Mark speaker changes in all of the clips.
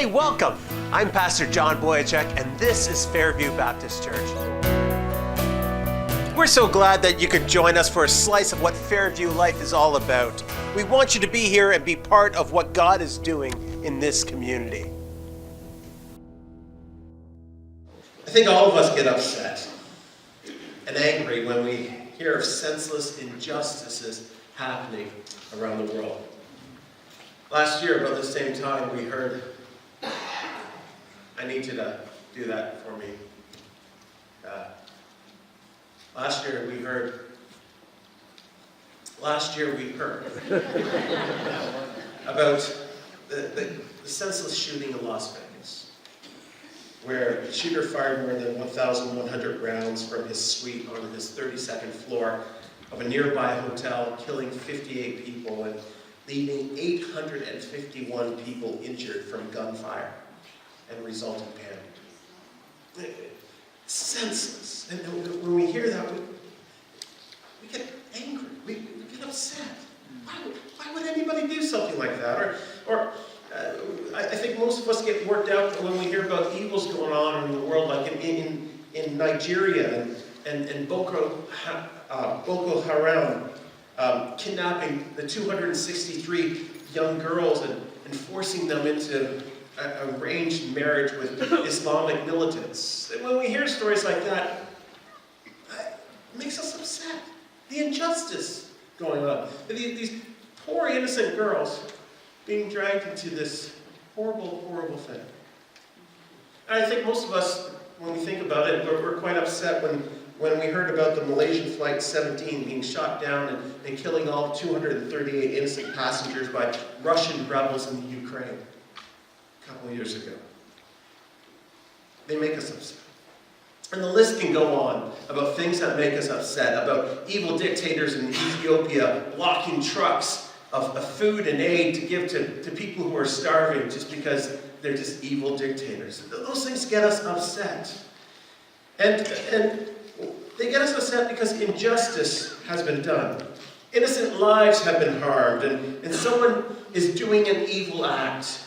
Speaker 1: Hey, welcome! I'm Pastor John Boyachek, and this is Fairview Baptist Church. We're so glad that you could join us for a slice of what Fairview life is all about. We want you to be here and be part of what God is doing in this community.
Speaker 2: I think all of us get upset and angry when we hear of senseless injustices happening around the world. Last year, about the same time, we heard, I need you to do that for me. Last year we heard about the senseless shooting in Las Vegas, where the shooter fired more than 1,100 rounds from his suite on his 32nd floor of a nearby hotel, killing 58 people and leaving 851 people injured from gunfire and resulting panic. Senseless. And when we hear that, we get angry. We get upset. Why would anybody do something like that? I think most of us get worked out when we hear about evils going on in the world, like in Nigeria and Boko Haram kidnapping the 263 young girls and forcing them into arranged marriage with Islamic militants. And when we hear stories like that, it makes us upset. The injustice going on. These poor innocent girls being dragged into this horrible, horrible thing. And I think most of us, when we think about it, we're quite upset when we heard about the Malaysian Flight 17 being shot down and killing all 238 innocent passengers by Russian rebels in the Ukraine a couple of years ago. They make us upset. And the list can go on about things that make us upset, about evil dictators in Ethiopia blocking trucks of food and aid to give to people who are starving just because they're just evil dictators. Those things get us upset. And they get us upset because injustice has been done. Innocent lives have been harmed, and someone is doing an evil act.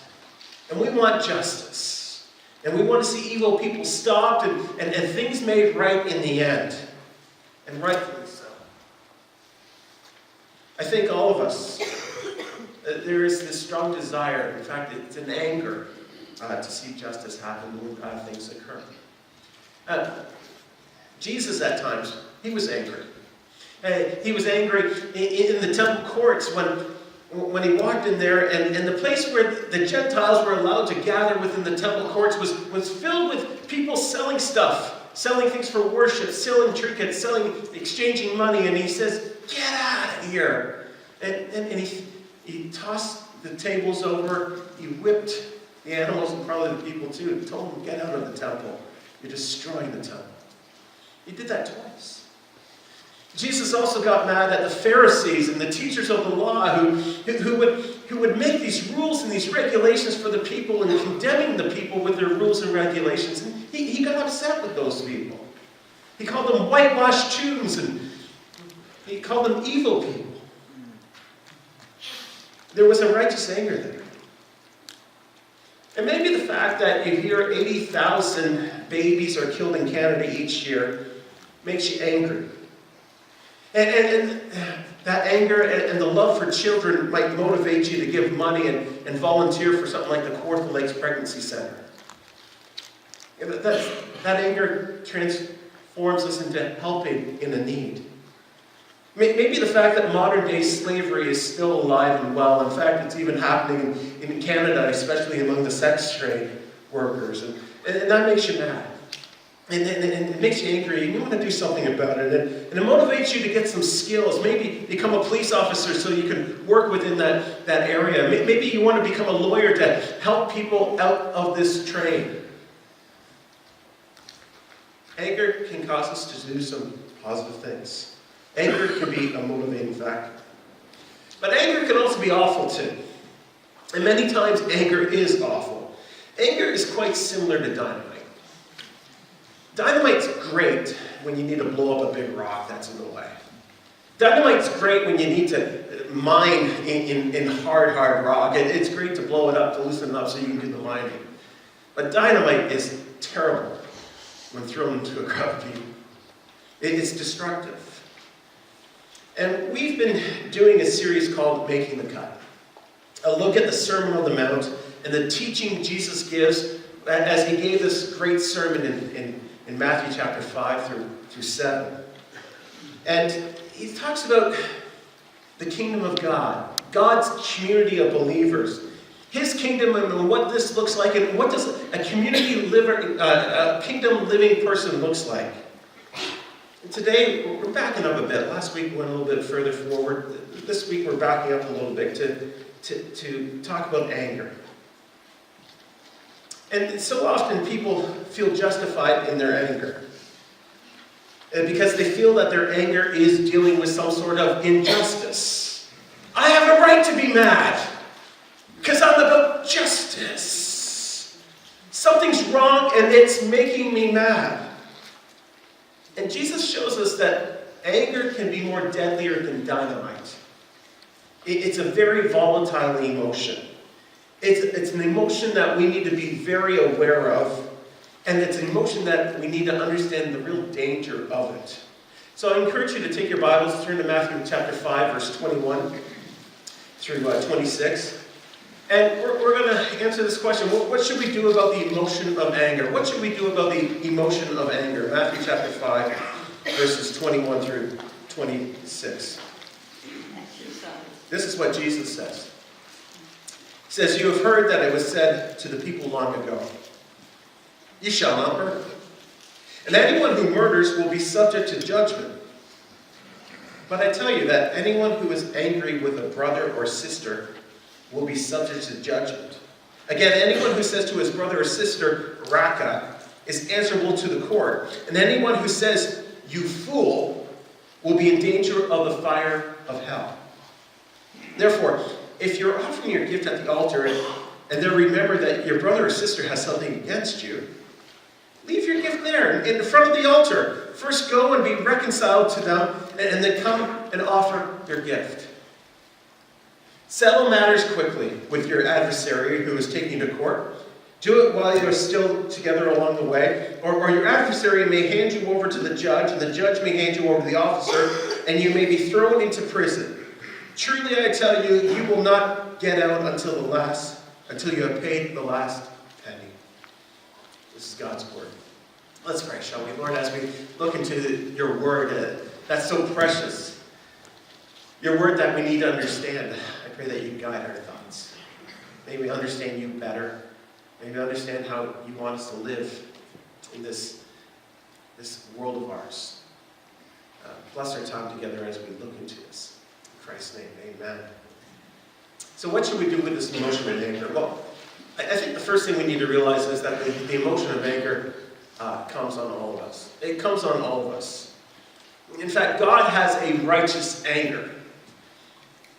Speaker 2: And we want justice. And we want to see evil people stopped and things made right in the end. And rightfully so. I think all of us, there is this strong desire, in fact, it's an anger to see justice happen when things occur. Jesus, at times, he was angry. He was angry in the temple courts when he walked in there, and the place where the Gentiles were allowed to gather within the temple courts was filled with people selling stuff, selling things for worship, selling trinkets, exchanging money, and he says, "Get out of here!" And he tossed the tables over, he whipped the animals and probably the people too, and told them, "Get out of the temple. You're destroying the temple." He did that twice. Jesus also got mad at the Pharisees and the teachers of the law who would make these rules and these regulations for the people and condemning the people with their rules and regulations. And he got upset with those people. He called them whitewashed tombs and he called them evil people. There was a righteous anger there. And maybe the fact that you hear 80,000 babies are killed in Canada each year makes you angry. And that anger and the love for children might motivate you to give money and volunteer for something like the Kawartha Lakes Pregnancy Center. That anger transforms us into helping in a need. Maybe the fact that modern-day slavery is still alive and well. In fact, it's even happening in Canada, especially among the sex trade workers. And that makes you mad. And it makes you angry, and you want to do something about it. And it motivates you to get some skills. Maybe become a police officer so you can work within that area. Maybe you want to become a lawyer to help people out of this trade. Anger can cause us to do some positive things. Anger can be a motivating factor. But anger can also be awful too. And many times anger is awful. Anger is quite similar to dynamite. Dynamite's great when you need to blow up a big rock that's in the way. Dynamite's great when you need to mine in hard rock. It's great to blow it up, to loosen it up so you can do the mining. But dynamite is terrible when thrown into a crowd of people. It's destructive. And we've been doing a series called Making the Cut. A look at the Sermon on the Mount and the teaching Jesus gives as he gave this great sermon in Matthew chapter 5 through 7. And he talks about the kingdom of God, God's community of believers, his kingdom and what this looks like, and what does a kingdom living person looks like. And today, we're backing up a bit. Last week we went a little bit further forward. This week we're backing up a little bit to talk about anger. And so often people feel justified in their anger, because they feel that their anger is dealing with some sort of injustice. I have a right to be mad, because I'm about justice. Something's wrong and it's making me mad. And Jesus shows us that anger can be more deadlier than dynamite. It's a very volatile emotion. It's an emotion that we need to be very aware of, and it's an emotion that we need to understand the real danger of it. So I encourage you to take your Bibles, turn to Matthew chapter 5, verse 21 through 26. And we're going to answer this question. What should we do about the emotion of anger? What should we do about the emotion of anger? Matthew chapter 5, verses 21 through 26. This is what Jesus says. He says, "You have heard that it was said to the people long ago, 'You shall not murder. And anyone who murders will be subject to judgment. But I tell you that anyone who is angry with a brother or sister will be subject to judgment. Again, anyone who says to his brother or sister, Raka, is answerable to the court. And anyone who says, you fool, will be in danger of the fire of hell. Therefore, if you're offering your gift at the altar and then remember that your brother or sister has something against you, leave your gift there in front of the altar. First go and be reconciled to them, and then come and offer your gift. Settle matters quickly with your adversary who is taking you to court. Do it while you are still together along the way, or your adversary may hand you over to the judge, and the judge may hand you over to the officer, and you may be thrown into prison. Truly I tell you, you will not get out until you have paid the last penny." This is God's word. Let's pray, shall we? Lord, as we look into your word, that's so precious. Your word that we need to understand. I pray that you guide our thoughts. May we understand you better. May we understand how you want us to live in this world of ours. Bless our time together as we look into this. In Christ's name, amen. So what should we do with this emotion of anger? Well, I think the first thing we need to realize is that the emotion of anger comes on all of us. It comes on all of us. In fact, God has a righteous anger.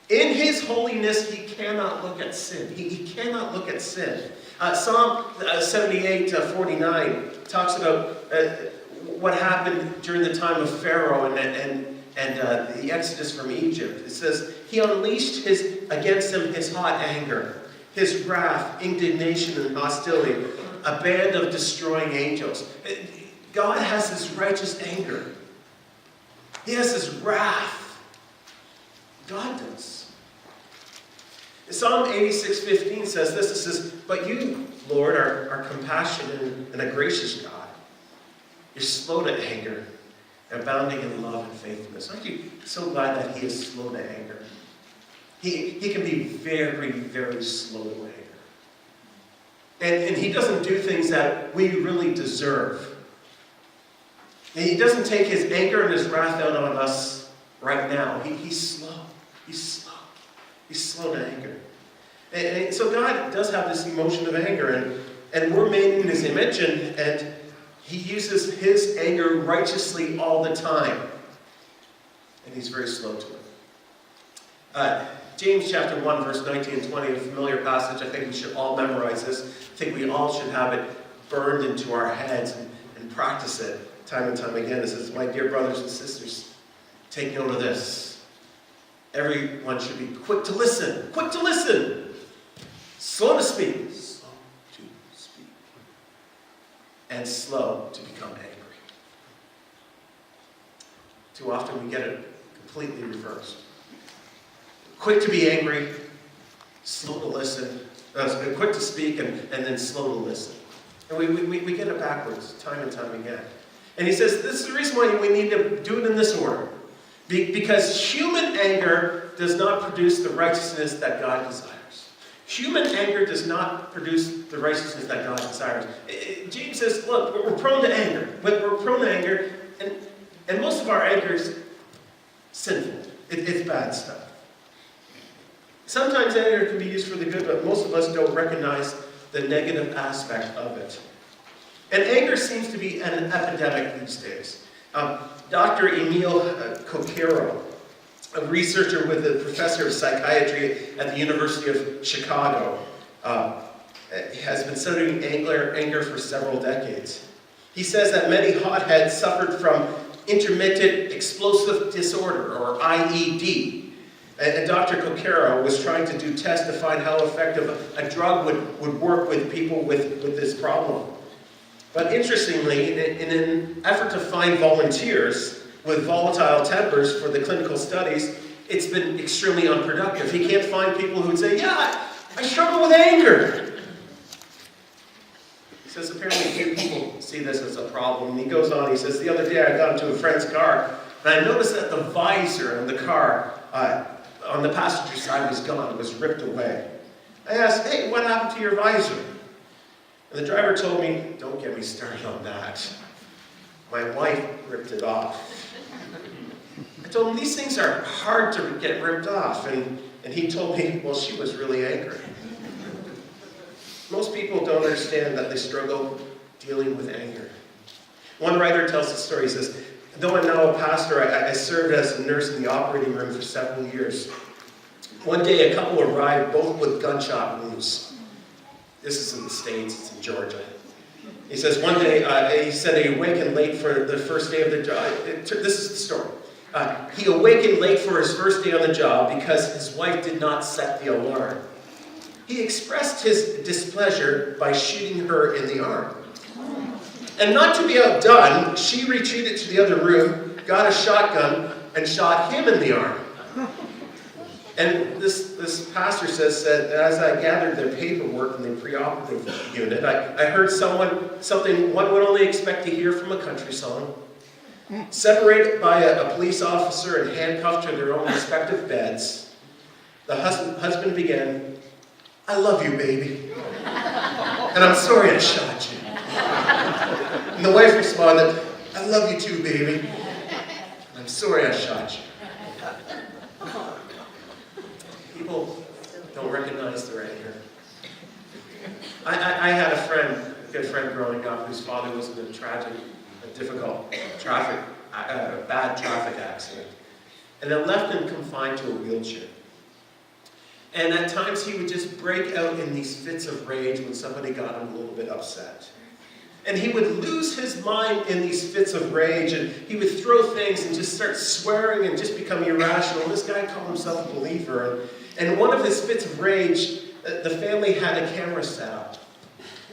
Speaker 2: In his holiness, he cannot look at sin. He cannot look at sin. Psalm 78:49 talks about what happened during the time of Pharaoh and the exodus from Egypt. It says, he unleashed against them his hot anger, his wrath, indignation, and hostility, a band of destroying angels. God has this righteous anger. He has this wrath. God does. Psalm 86:15 says this. It says, "But you, Lord, are compassionate and a gracious God. You're slow to anger, abounding in love and faithfulness." Aren't you so glad that he is slow to anger? He can be very, very slow to anger. And he doesn't do things that we really deserve. And he doesn't take his anger and his wrath out on us right now. He's slow. He's slow. He's slow to anger. And so God does have this emotion of anger, and we're made in his image, and he uses his anger righteously all the time. And he's very slow to it. James chapter 1, verse 19 and 20, a familiar passage. I think we should all memorize this. I think we all should have it burned into our heads and practice it time and time again. It says, "My dear brothers and sisters, take note of this. Everyone should be quick to listen, slow to speak, and slow to become angry. Too often we get it completely reversed. Quick to be angry, slow to listen, quick to speak, and then slow to listen. And we get it backwards time and time again. And he says this is the reason why we need to do it in this order. Because human anger does not produce the righteousness that God desires. Human anger does not produce the righteousness that God desires. James says, look, we're prone to anger. We're prone to anger, and most of our anger is sinful. It's bad stuff. Sometimes anger can be used for the good, but most of us don't recognize the negative aspect of it. And anger seems to be an epidemic these days. Dr. Emil Coquero, a researcher with a professor of psychiatry at the University of Chicago, has been studying anger for several decades. He says that many hotheads suffered from intermittent explosive disorder, or IED. And Dr. Coquero was trying to do tests to find how effective a drug would work with people with this problem. But interestingly, in an effort to find volunteers with volatile tempers for the clinical studies, it's been extremely unproductive. He can't find people who would say, yeah, I struggle with anger. He says apparently few people see this as a problem. And he goes on, he says, the other day I got into a friend's car, and I noticed that the visor in the car on the passenger side was gone. It was ripped away. I asked, hey, what happened to your visor? And the driver told me, don't get me started on that. My wife ripped it off. I told him, these things are hard to get ripped off. And he told me, well, she was really angry. Most people don't understand that they struggle dealing with anger. One writer tells the story. He says, though I'm now a pastor, I served as a nurse in the operating room for several years. One day, a couple arrived, both with gunshot wounds. This is in the States, it's in Georgia. He says, one day, he said he awakened late for the first day of the job. This is the story. He awakened late for his first day on the job because his wife did not set the alarm. He expressed his displeasure by shooting her in the arm. And not to be outdone, she retreated to the other room, got a shotgun, and shot him in the arm. And this pastor says that as I gathered their paperwork in the preoperative unit, I heard something one would only expect to hear from a country song. Separated by a police officer and handcuffed to their own respective beds, the husband began, I love you, baby. And I'm sorry I shot you. And the wife responded, I love you too, baby. And I'm sorry I shot you. People don't recognize their anger. I had a good friend growing up whose father was in a difficult bad traffic accident. And it left him confined to a wheelchair. And at times he would just break out in these fits of rage when somebody got him a little bit upset. And he would lose his mind in these fits of rage, and he would throw things and just start swearing and just become irrational. And this guy called himself a believer. And in one of his fits of rage, the family had a camera set up.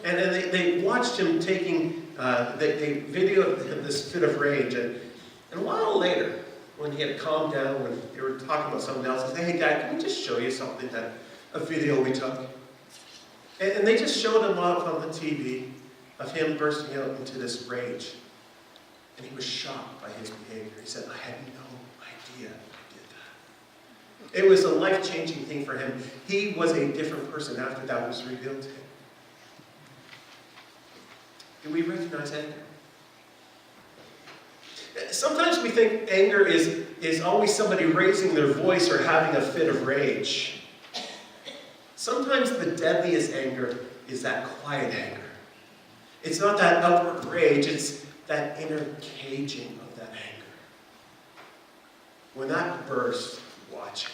Speaker 2: And they watched him taking, they videoed this fit of rage. And a while later, when he had calmed down, when they were talking about something else, he said, hey, Dad, can we just show you something, a video we took? And they just showed him up on the TV of him bursting out into this rage. And he was shocked by his behavior. He said, I had no idea I did that. It was a life-changing thing for him. He was a different person after that was revealed to him. Do we recognize anger? Sometimes we think anger is always somebody raising their voice or having a fit of rage. Sometimes the deadliest anger is that quiet anger. It's not that outward rage, it's that inner caging of that anger. When that bursts, watch it.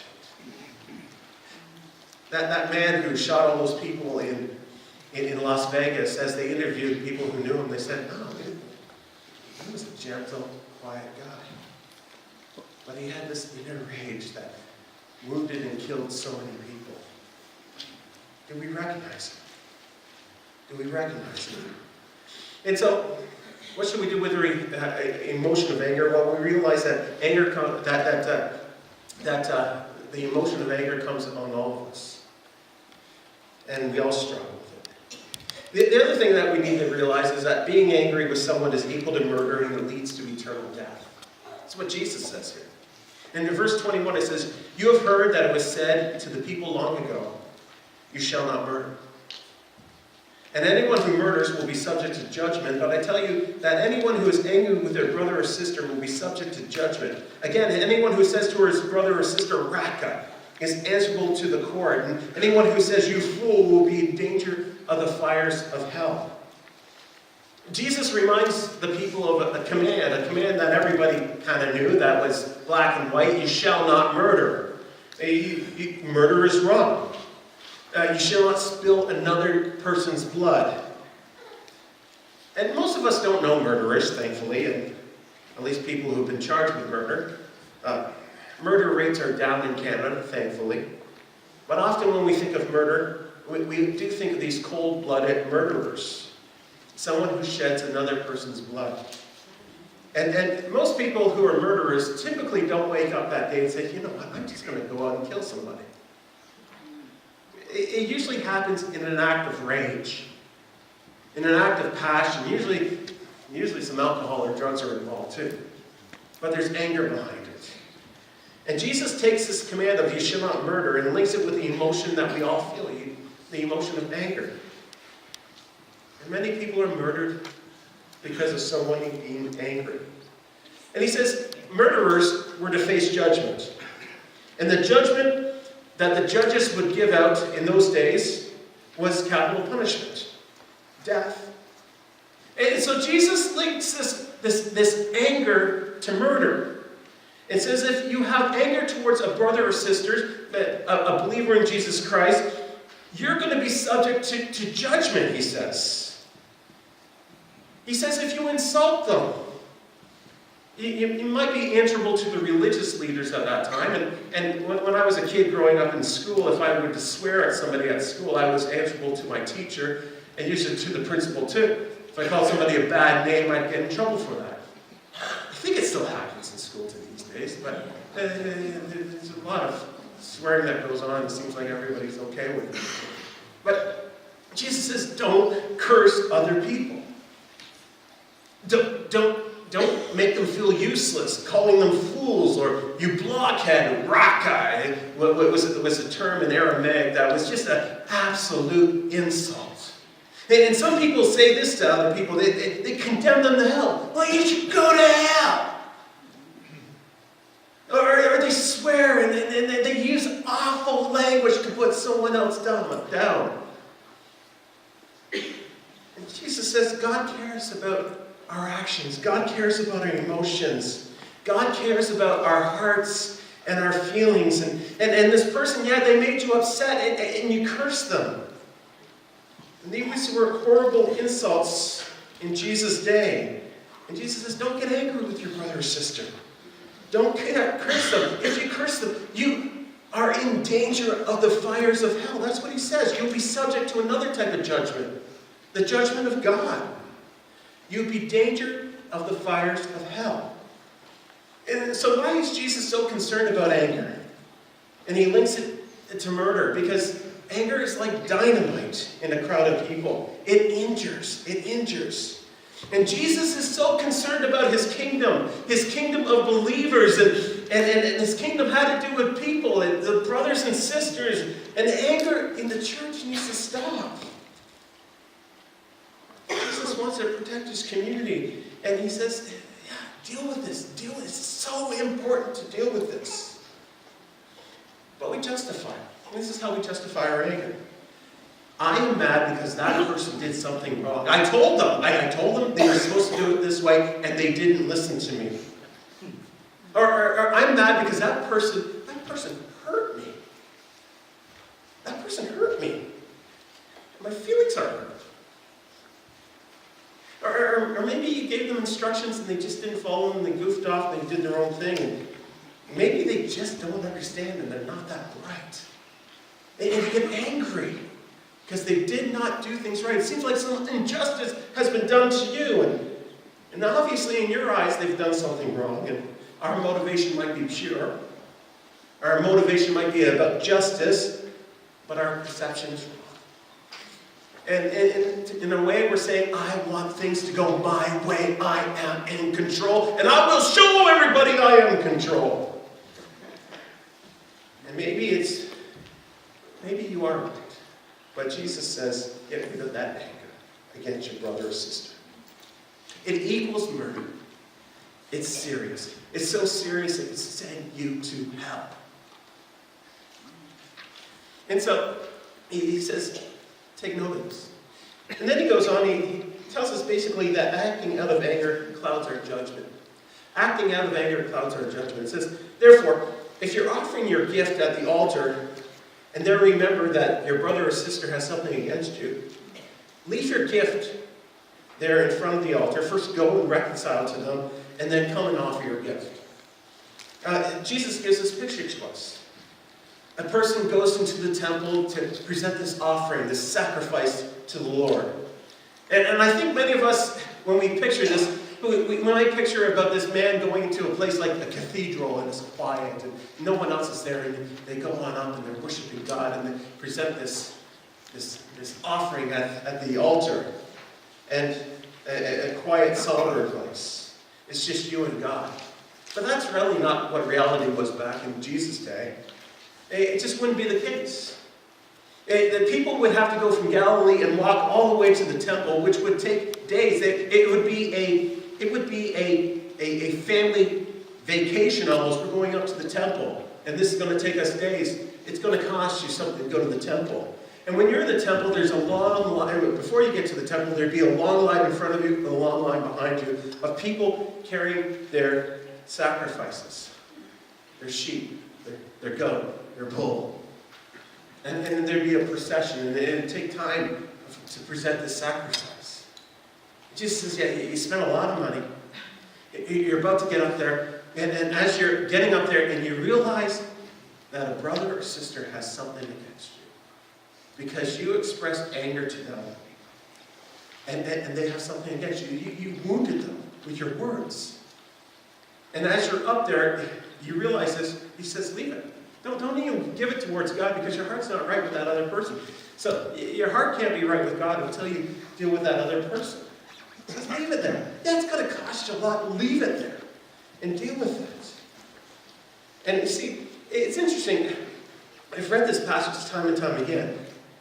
Speaker 2: That man who shot all those people in Las Vegas, as they interviewed people who knew him, they said, no, he was a gentle, quiet guy. But he had this inner rage that wounded and killed so many people. Do we recognize him? Do we recognize him? And so, what should we do with the emotion of anger? Well, we realize that anger, the emotion of anger comes on all of us, and we all struggle with it. The other thing that we need to realize is that being angry with someone is equal to murder, and it leads to eternal death. That's what Jesus says here. And in verse 21 it says, "You have heard that it was said to the people long ago, 'You shall not murder.' And anyone who murders will be subject to judgment. But I tell you that anyone who is angry with their brother or sister will be subject to judgment. Again, anyone who says to his brother or sister, 'Raka,' is answerable to the court. And anyone who says, 'You fool,' will be in danger of the fires of hell." Jesus reminds the people of a command that everybody kind of knew, that was black and white. You shall not murder. Murder is wrong. You shall not spill another person's blood. And most of us don't know murderers, thankfully, and at least people who've been charged with murder. Murder rates are down in Canada, thankfully. But often when we think of murder, we do think of these cold-blooded murderers. Someone who sheds another person's blood. And most people who are murderers typically don't wake up that day and say, "You know what, I'm just going to go out and kill somebody." It usually happens in an act of rage, in an act of passion. Usually some alcohol or drugs are involved too. But there's anger behind it. And Jesus takes this command of "you shall not murder" and links it with the emotion that we all feel, the emotion of anger. And many people are murdered because of someone being angry. And he says murderers were to face judgment. And the judgment that the judges would give out in those days was capital punishment, death. And so Jesus links this anger to murder. It says if you have anger towards a brother or sister, a believer in Jesus Christ, you're going to be subject to judgment, he says. He says if you insult them, you might be answerable to the religious leaders at that time. And when I was a kid growing up in school, if I were to swear at somebody at school, I was answerable to my teacher and usually to the principal too. If I called somebody a bad name, I'd get in trouble for that. I think it still happens in school to these days, but there's a lot of swearing that goes on. It seems like everybody's okay with it. But Jesus says, don't curse other people. Don't make them feel useless, calling them fools or "you blockhead," "raka." Was a term in Aramaic that was just an absolute insult. And some people say this to other people. They condemn them to hell. "Well, you should go to hell." Or they swear and they use awful language to put someone else down. And Jesus says God cares about our actions. God cares about our emotions. God cares about our hearts and our feelings. And this person, they made you upset and you cursed them. And these were horrible insults in Jesus' day. And Jesus says, don't get angry with your brother or sister. Don't curse them. If you curse them, you are in danger of the fires of hell. That's what he says. You'll be subject to another type of judgment. The judgment of God. You'll be in danger of the fires of hell. And so why is Jesus so concerned about anger? And he links it to murder. Because anger is like dynamite in a crowd of people. It injures. It injures. And Jesus is so concerned about his kingdom of believers, and his kingdom had to do with people, and the brothers and sisters, and anger in the church needs to stop. Jesus wants to protect his community, and he says, deal with this. It's so important to deal with this. But we justify it. This is how we justify our anger. I am mad because that person did something wrong. I told them they were supposed to do it this way, and they didn't listen to me. Or I'm mad because that person hurt me. That person hurt me. My feelings are hurt. Or maybe you gave them instructions and they just didn't follow them, and they goofed off and they did their own thing. Maybe they just don't understand and they're not that bright. And they get angry because they did not do things right. It seems like some injustice has been done to you. And obviously in your eyes they've done something wrong. And our motivation might be pure. Our motivation might be about justice, but our perception is wrong. And in a way we're saying, I want things to go my way. I am in control. And I will show everybody I am in control. And maybe you are right. But Jesus says, get rid of that anger against your brother or sister. It equals murder. It's serious. It's so serious it can send you to hell. And so he says, take note of this. And then he goes on, he tells us basically that acting out of anger clouds our judgment. Acting out of anger clouds our judgment. It says, therefore, if you're offering your gift at the altar, and then remember that your brother or sister has something against you, leave your gift there in front of the altar. First go and reconcile to them, and then come and offer your gift. Jesus gives this picture to us. A person goes into the temple to present this offering, this sacrifice to the Lord. And I think many of us, when we picture this, when I picture about this man going into a place like a cathedral and it's quiet and no one else is there, and they go on up and they're worshiping God and they present this offering at the altar. And a quiet, somber place. It's just you and God. But that's really not what reality was back in Jesus' day. It just wouldn't be the case. The people would have to go from Galilee and walk all the way to the temple, which would take days. It would be a family vacation almost. We're going up to the temple, and this is going to take us days. It's going to cost you something to go to the temple. And when you're in the temple, there's a long line. Before you get to the temple, there'd be a long line in front of you, a long line behind you, of people carrying their sacrifices, their sheep, their goat, their bull. And there'd be a procession, and it'd take time to present this sacrifice. Jesus says, yeah, you spent a lot of money. You're about to get up there, and as you're getting up there, and you realize that a brother or sister has something against you because you expressed anger to them, and they have something against you. You wounded them with your words. And as you're up there, you realize this. He says, leave it. Don't even give it towards God because your heart's not right with that other person. So your heart can't be right with God until you deal with that other person. He says, leave it there. Yeah, it's going to cost you a lot. Leave it there and deal with it. And you see, it's interesting. I've read this passage time and time again.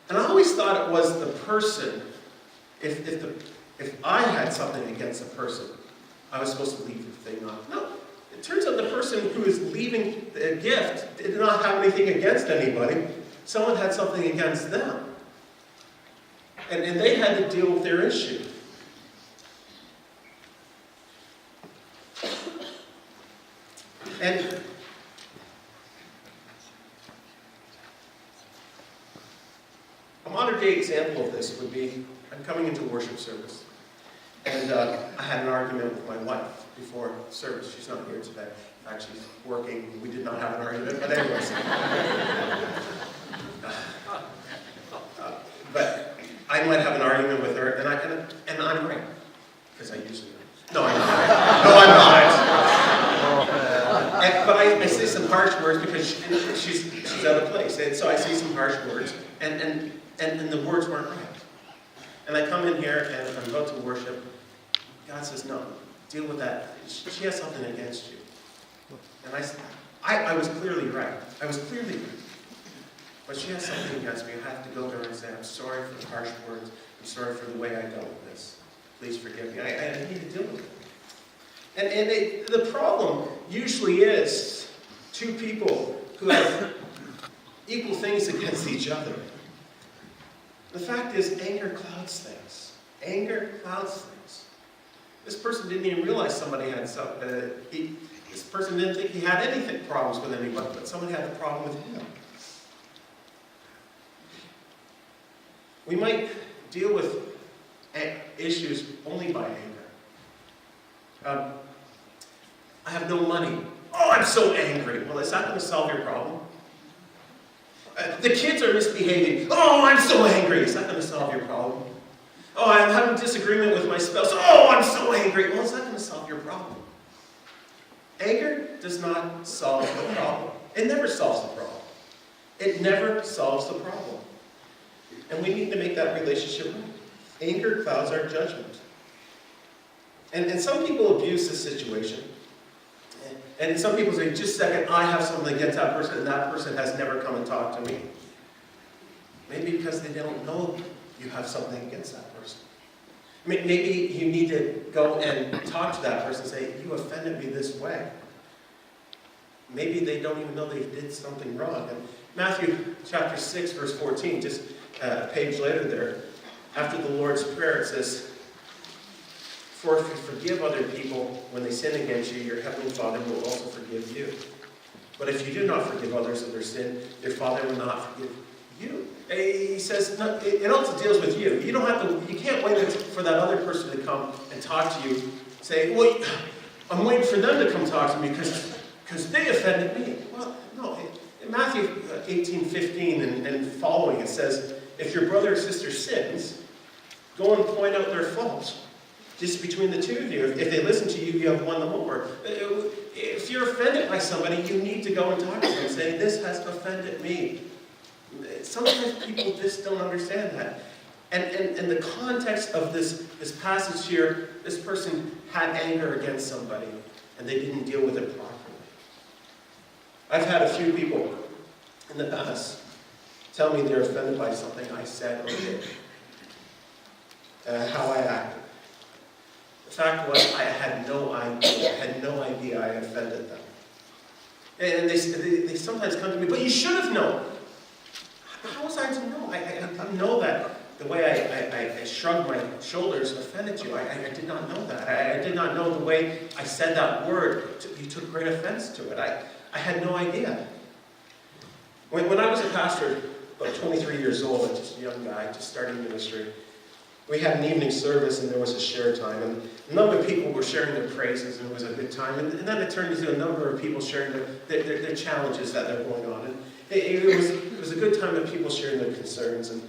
Speaker 2: And I always thought it was the person, if I had something against a person, I was supposed to leave the thing off. No. It turns out the person who is leaving the gift did not have anything against anybody. Someone had something against them. And they had to deal with their issue. And a modern day example of this would be, I'm coming into worship service. And I had an argument with my wife before service. She's not here today. In fact, she's working. We did not have an argument, but anyways. But I might have an argument with her, and I'm right. Because I usually am. No, I'm not. No, I'm not. But I say some harsh words because she's out of place. And so I say some harsh words, and the words weren't right. And I come in here, and I'm about to worship. God says, no, deal with that. She has something against you. And I was clearly right. I was clearly right. But she has something against me. I have to go to her and say, I'm sorry for the harsh words. I'm sorry for the way I dealt with this. Please forgive me. I need to deal with it. And the problem usually is two people who have equal things against each other. The fact is, anger clouds things. Anger clouds things. This person didn't even realize somebody had some. This person didn't think he had anything problems with anybody, but somebody had a problem with him. We might deal with issues only by anger. I have no money. Oh, I'm so angry. Well, is that going to solve your problem? The kids are misbehaving. Oh, I'm so angry. Is that going to solve your problem? Oh, I'm having disagreement with my spouse. Oh, I'm so angry. Well, is that going to solve your problem? Anger does not solve the problem. It never solves the problem. It never solves the problem. And we need to make that relationship right. Anger clouds our judgment. And some people abuse this situation. And some people say, just a second, I have something against that person, and that person has never come and talked to me. Maybe because they don't know you have something against that person. Maybe you need to go and talk to that person and say, you offended me this way. Maybe they don't even know they did something wrong. And Matthew chapter 6, verse 14, just a page later there, after the Lord's Prayer, it says, for if you forgive other people when they sin against you, your heavenly Father will also forgive you. But if you do not forgive others of their sin, your Father will not forgive you. He says, no, it also deals with you. You don't have to. You can't wait for that other person to come and talk to you. Say, well, I'm waiting for them to come talk to me because they offended me. Well, no. In Matthew 18:15 and following, it says, if your brother or sister sins, go and point out their faults. Just between the two of you. If they listen to you, you have won them over. If you're offended by somebody, you need to go and talk to them and say, this has offended me. Sometimes people just don't understand that. And the context of this passage here, this person had anger against somebody, and they didn't deal with it properly. I've had a few people in the past tell me they're offended by something I said or did, how I acted. The fact was, I had no idea I offended them. And they sometimes come to me, but you should have known. How was I to know? I know that the way I shrugged my shoulders offended you. I did not know that. I did not know the way I said that word. You took great offense to it. I had no idea. When I was a pastor, about 23 years old, just a young guy, just starting ministry, we had an evening service and there was a share time. And a number of people were sharing their praises and it was a good time. And then it turned into a number of people sharing their challenges that they're going on. And it was a good time of people sharing their concerns and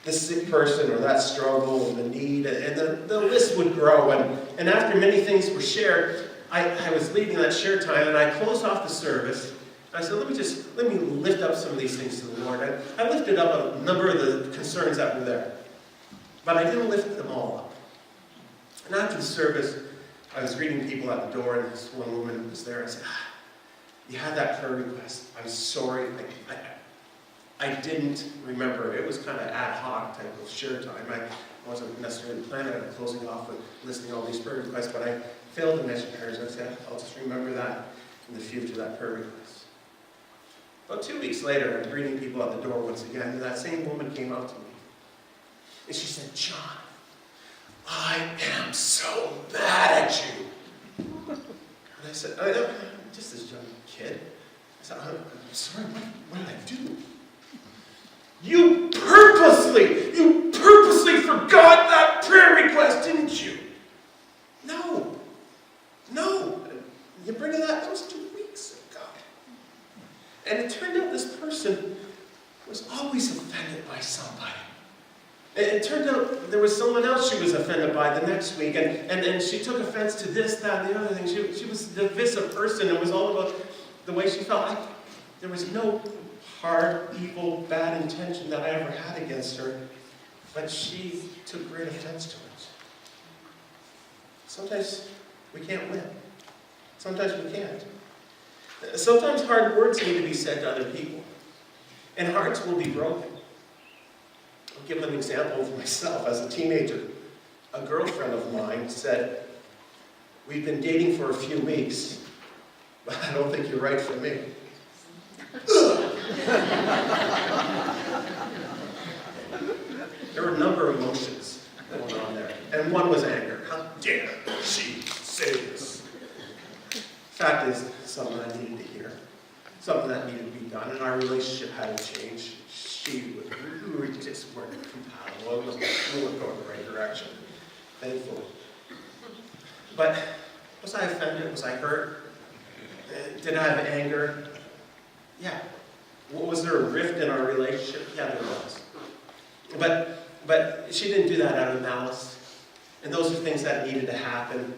Speaker 2: the sick person or that struggle and the need. And the list would grow. And after many things were shared, I was leading that share time and I closed off the service. I said, let me lift up some of these things to the Lord. I lifted up a number of the concerns that were there. But I didn't lift them all up. And after the service, I was greeting people at the door, and this one woman was there. I said, you had that prayer request. I'm sorry. I didn't remember. It was kind of ad hoc type of share time. I wasn't necessarily planning on closing off with listing all these prayer requests, but I failed to mention hers. I said, I'll just remember that in the future, that prayer request. About 2 weeks later, I'm greeting people at the door once again, and that same woman came up to me. And she said, John, I am so mad at you. And I said, I'm just this young kid. I said, I'm sorry, what did I do? You purposely forgot that prayer request, didn't you? No. You bring it up, that was 2 weeks ago. And it turned out this person was always offended by somebody. It turned out there was someone else she was offended by the next week, and she took offense to this, that, and the other thing. She was a divisive person. It was all about the way she felt. There was no hard, evil, bad intention that I ever had against her, but she took great offense to it. Sometimes we can't win. Sometimes we can't. Sometimes hard words need to be said to other people, and hearts will be broken. I'll give an example of myself. As a teenager, a girlfriend of mine said, we've been dating for a few weeks, but I don't think you're right for me. There were a number of emotions going on there, and one was anger. How dare she say this? Fact is, something I needed to hear, something that needed to be done, and our relationship had to change. We just weren't compatible. We weren't going the right direction, thankfully. But was I offended? Was I hurt? Did I have anger? Yeah. Was there a rift in our relationship? Yeah, there was. But she didn't do that out of malice. And those are things that needed to happen.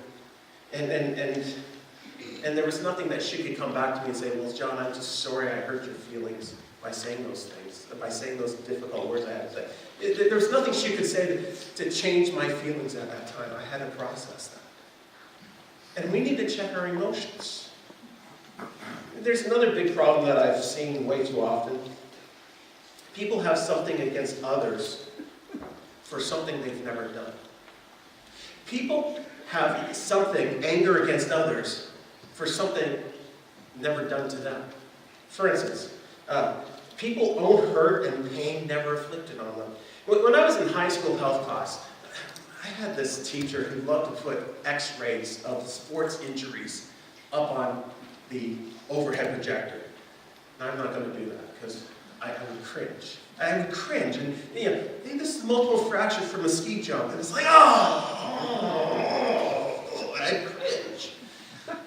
Speaker 2: And there was nothing that she could come back to me and say, well, John, I'm just sorry I hurt your feelings by saying those things, by saying those difficult words I had to say. There was nothing she could say to change my feelings at that time. I had to process that. And we need to check our emotions. There's another big problem that I've seen way too often. People have something against others for something they've never done. People have something, anger against others, for something never done to them. For instance, people own hurt and pain never inflicted on them. When I was in high school health class, I had this teacher who loved to put x-rays of sports injuries up on the overhead projector. Now, I'm not going to do that because I would cringe. I would cringe. And, this is multiple fracture from a ski jump. And it's like, I'd cringe.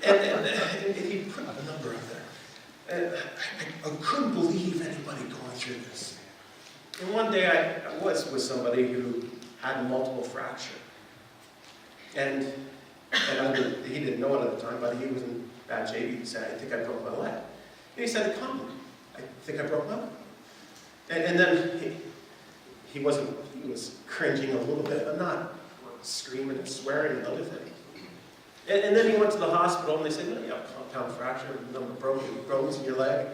Speaker 2: And he put a number up there. And I couldn't believe anybody going through this. And one day I was with somebody who had a multiple fracture. And he didn't know it at the time, but he was in bad shape. He said, I think I broke my leg. And he said, come, I think I broke my leg. And then he was cringing a little bit, but not screaming and swearing and other things. And then he went to the hospital and they said, you have a compound fracture, a number of broken bones in your leg.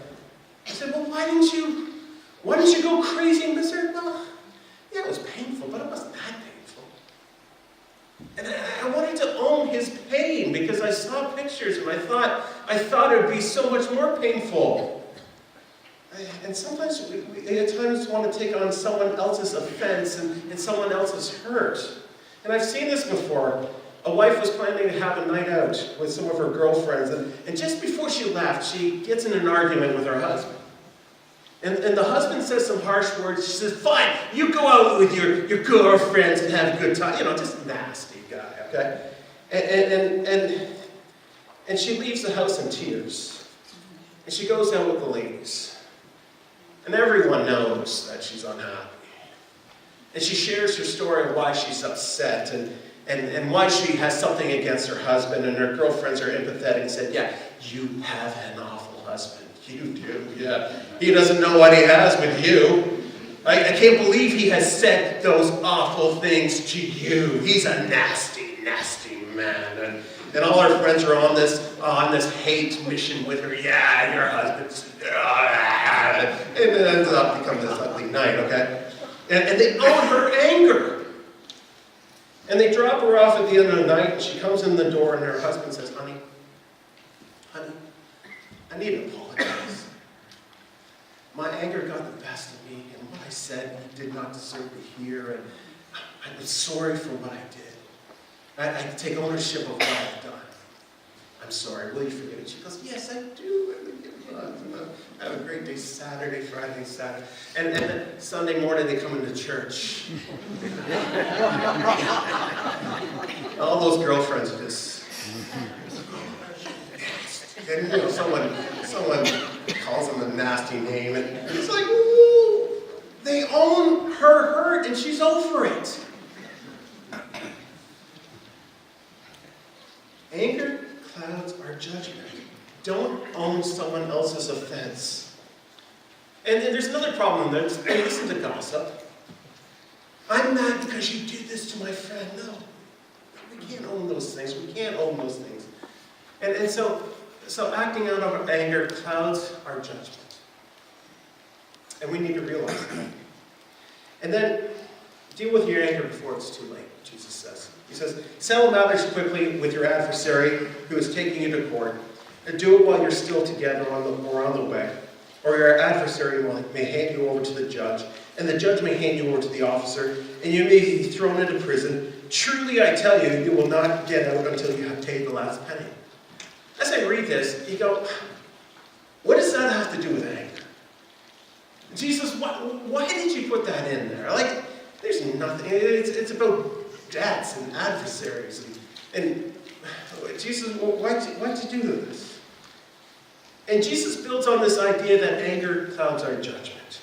Speaker 2: I said, well, why didn't you go crazy? And they said, well, yeah, it was painful, but it wasn't that painful. And I wanted to own his pain because I saw pictures and I thought it would be so much more painful. And sometimes we at times want to take on someone else's offense and someone else's hurt. And I've seen this before. A wife was planning to have a night out with some of her girlfriends, and just before she left, she gets in an argument with her husband. And the husband says some harsh words. She says, fine, you go out with your girlfriends and have a good time. Just nasty guy, okay? And she leaves the house in tears. And she goes out with the ladies. And everyone knows that she's unhappy. And she shares her story of why she's upset and why she has something against her husband, and her girlfriends are empathetic and said, yeah, you have an awful husband. You do, yeah. He doesn't know what he has with you. I can't believe he has said those awful things to you. He's a nasty, nasty man. And all her friends are on this hate mission with her. Yeah, your husband's... And it ends up becoming this ugly night, okay? And they own her anger. And they drop her off at the end of the night, and she comes in the door, and her husband says, honey, I need to apologize. My anger got the best of me, and what I said you did not deserve to hear, and I'm sorry for what I did. I take ownership of what I've done. I'm sorry, will you forgive me? She goes, yes, I do. Have a great day Saturday, Friday, Saturday. And then Sunday morning they come into church. All those girlfriends just... And someone calls them a nasty name, and it's like, ooh, they own her hurt and she's over it. Anger clouds our judgment. Don't own someone else's offense. And there's another problem there. Hey, listen to gossip. I'm mad because you did this to my friend. No, we can't own those things. We can't own those things. And so acting out of anger clouds our judgment. And we need to realize that. And then deal with your anger before it's too late, Jesus says. He says, settle matters quickly with your adversary who is taking you to court. And do it while you're still together or on the way. Or your adversary may hand you over to the judge, and the judge may hand you over to the officer, and you may be thrown into prison. Truly, I tell you, you will not get out until you have paid the last penny. As I read this, you go, what does that have to do with anger? Jesus, why did you put that in there? Like, there's nothing. It's about debts and adversaries. And Jesus, why'd you do this? And Jesus builds on this idea that anger clouds our judgment.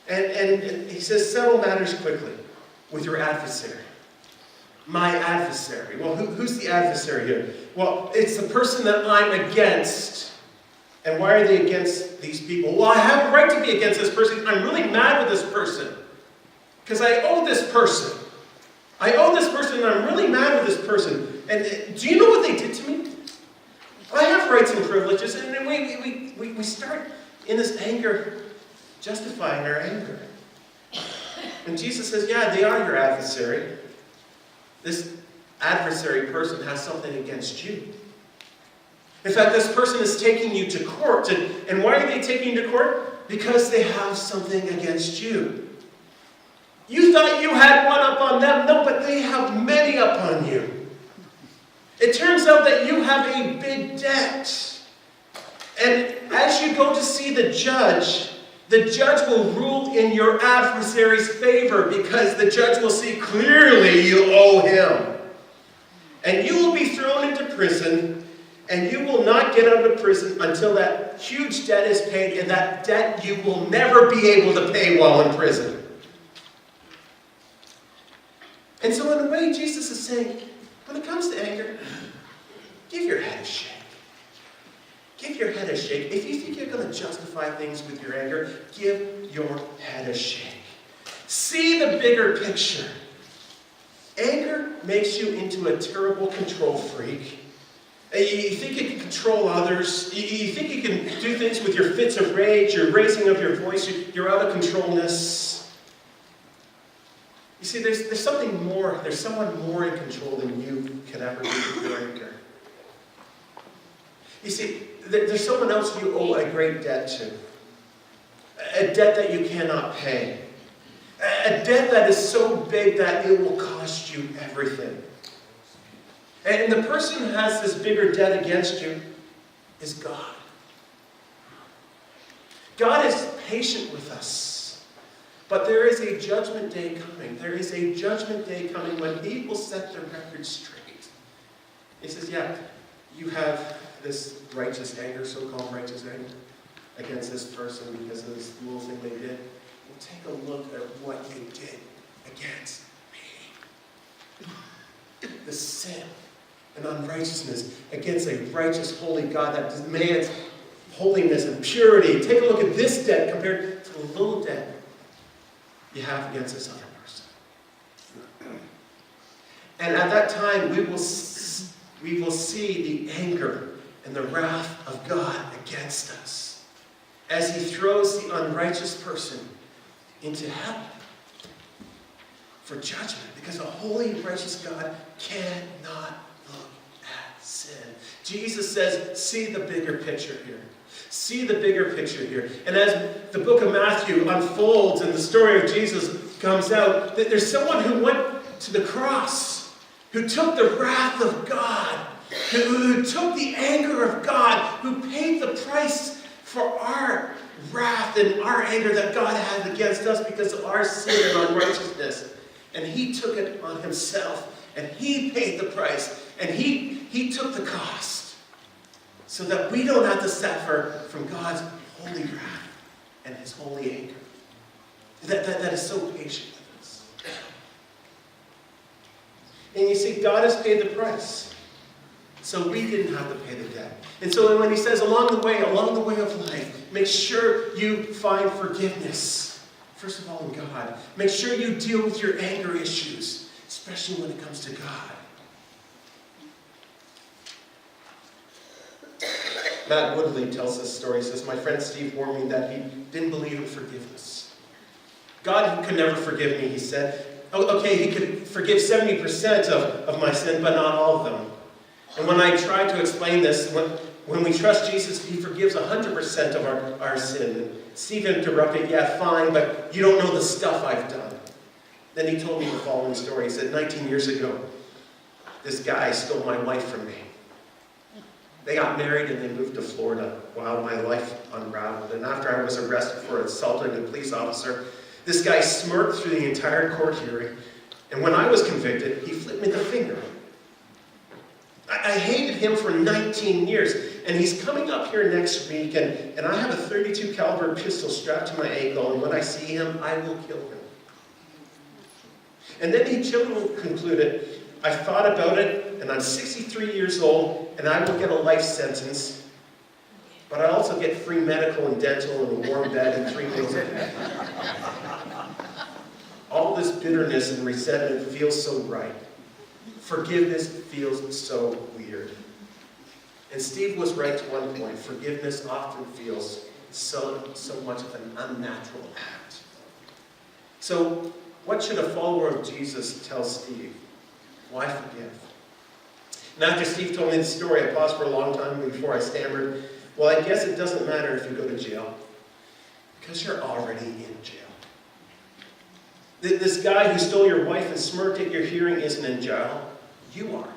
Speaker 2: And he says, settle matters quickly with your adversary. My adversary. Well, who's the adversary here? Well, it's the person that I'm against. And why are they against these people? Well, I have a right to be against this person. I'm really mad with this person. Because I owe this person. I owe this person and I'm really mad with this person. And do you know what they did to me? I have rights and privileges. And then we start in this anger, justifying our anger. And Jesus says, yeah, they are your adversary. This adversary person has something against you. In fact, this person is taking you to court. And why are they taking you to court? Because they have something against you. You thought you had one up on them. No, but they have many up on you. It turns out that you have a big debt. And as you go to see the judge will rule in your adversary's favor because the judge will see clearly you owe him. And you will be thrown into prison, and you will not get out of prison until that huge debt is paid, and that debt you will never be able to pay while in prison. And so in a way, Jesus is saying, when it comes to anger, give your head a shake. Give your head a shake. If you think you're going to justify things with your anger, give your head a shake. See the bigger picture. Anger makes you into a terrible control freak. You think you can control others. You think you can do things with your fits of rage, your raising of your voice, your out of controlness. You see, there's something more. There's someone more in control than you can ever be with your anger. You see, there's someone else you owe a great debt to. A debt that you cannot pay. A debt that is so big that it will cost you everything. And the person who has this bigger debt against you is God. God is patient with us. But there is a judgment day coming. There is a judgment day coming when he will set the record straight. He says, yeah, you have this righteous anger, so-called righteous anger, against this person because of this little thing they did. Well, take a look at what you did against me. The sin and unrighteousness against a righteous, holy God that demands holiness and purity. Take a look at this debt compared to the little debt you have against this other person. And at that time, we will see the anger and the wrath of God against us as he throws the unrighteous person into hell for judgment, because a holy and righteous God cannot look at sin. Jesus says, see the bigger picture here. See the bigger picture here. And as the book of Matthew unfolds and the story of Jesus comes out, that there's someone who went to the cross, who took the wrath of God, who took the anger of God, who paid the price for our wrath and our anger that God had against us because of our sin and unrighteousness. And he took it on himself, and he paid the price, and he took the cost so that we don't have to suffer from God's holy wrath and his holy anger. That is so patient with us. And you see, God has paid the price. So we didn't have to pay the debt. And so when he says along the way of life, make sure you find forgiveness. First of all, in God. Make sure you deal with your anger issues, especially when it comes to God. Matt Woodley tells this story. He says, my friend Steve warned me that he didn't believe in forgiveness. God could never forgive me, he said. Okay, he could forgive 70% of my sin, but not all of them. And when I tried to explain this, when we trust Jesus, he forgives 100% of our sin. And Steve interrupted, yeah, fine, but you don't know the stuff I've done. Then he told me the following story. He said, 19 years ago, this guy stole my wife from me. They got married and they moved to Florida while my life unraveled. And after I was arrested for assaulting a police officer, this guy smirked through the entire court hearing. And when I was convicted, he flipped me the finger. I hated him for 19 years, and he's coming up here next week, and I have a 32 caliber pistol strapped to my ankle, and when I see him, I will kill him. And then he concluded, I thought about it, and I'm 63 years old, and I will get a life sentence, but I also get free medical and dental and a warm bed and 3 meals a day. All this bitterness and resentment feels so right. Forgiveness feels so weird. And Steve was right to one point. Forgiveness often feels so much of an unnatural act. So, what should a follower of Jesus tell Steve? Why forgive? And after Steve told me the story, I paused for a long time before I stammered, well, I guess it doesn't matter if you go to jail, because you're already in jail. This guy who stole your wife and smirked at your hearing isn't in jail. You are.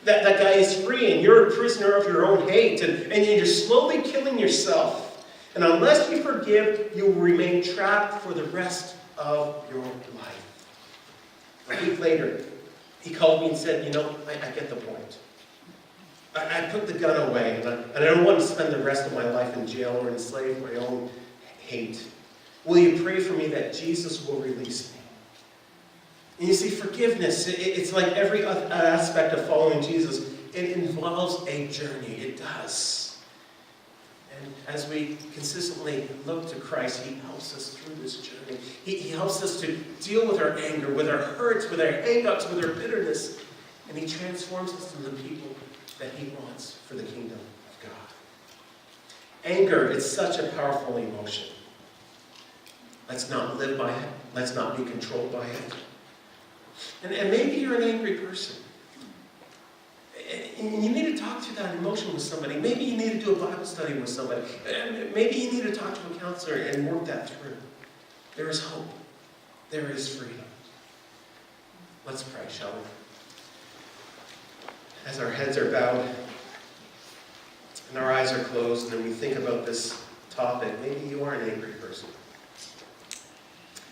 Speaker 2: That guy is free, and you're a prisoner of your own hate, and you're slowly killing yourself. And unless you forgive, you will remain trapped for the rest of your life. A week later, he called me and said, I get the point. I put the gun away, and I don't want to spend the rest of my life in jail or enslaved by my own hate. Will you pray for me that Jesus will release me? And you see, forgiveness, it's like every other aspect of following Jesus. It involves a journey. It does. And as we consistently look to Christ, he helps us through this journey. He helps us to deal with our anger, with our hurts, with our hang-ups, with our bitterness. And he transforms us into the people that he wants for the kingdom of God. Anger is such a powerful emotion. Let's not live by it. Let's not be controlled by it. And maybe you're an angry person. And you need to talk through that emotion with somebody. Maybe you need to do a Bible study with somebody. Maybe you need to talk to a counselor and work that through. There is hope. There is freedom. Let's pray, shall we? As our heads are bowed and our eyes are closed, and we think about this topic, maybe you are an angry person.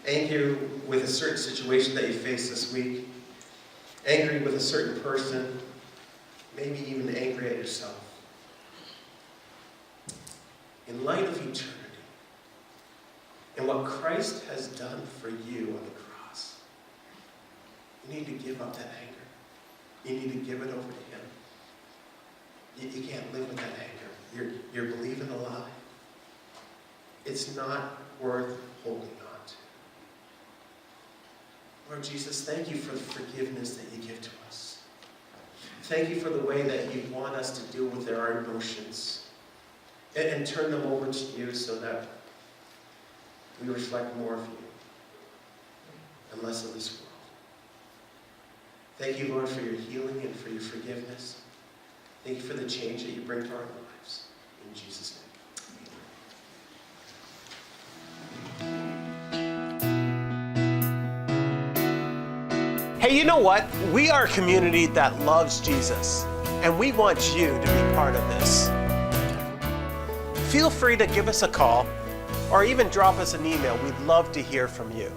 Speaker 2: Angry with a certain situation that you face this week. Angry with a certain person. Maybe even angry at yourself. In light of eternity and what Christ has done for you on the cross, you need to give up that anger. You need to give it over to him. You can't live with that anger. You're believing a lie. It's not worth holding on to. Lord Jesus, thank you for the forgiveness that you give to us. Thank you for the way that you want us to deal with our emotions and turn them over to you so that we reflect more of you and less of this world. Thank you, Lord, for your healing and for your forgiveness. Thank you for the change that you bring to our lives. In Jesus' name.
Speaker 1: Hey, you know what? We are a community that loves Jesus, and we want you to be part of this. Feel free to give us a call or even drop us an email. We'd love to hear from you.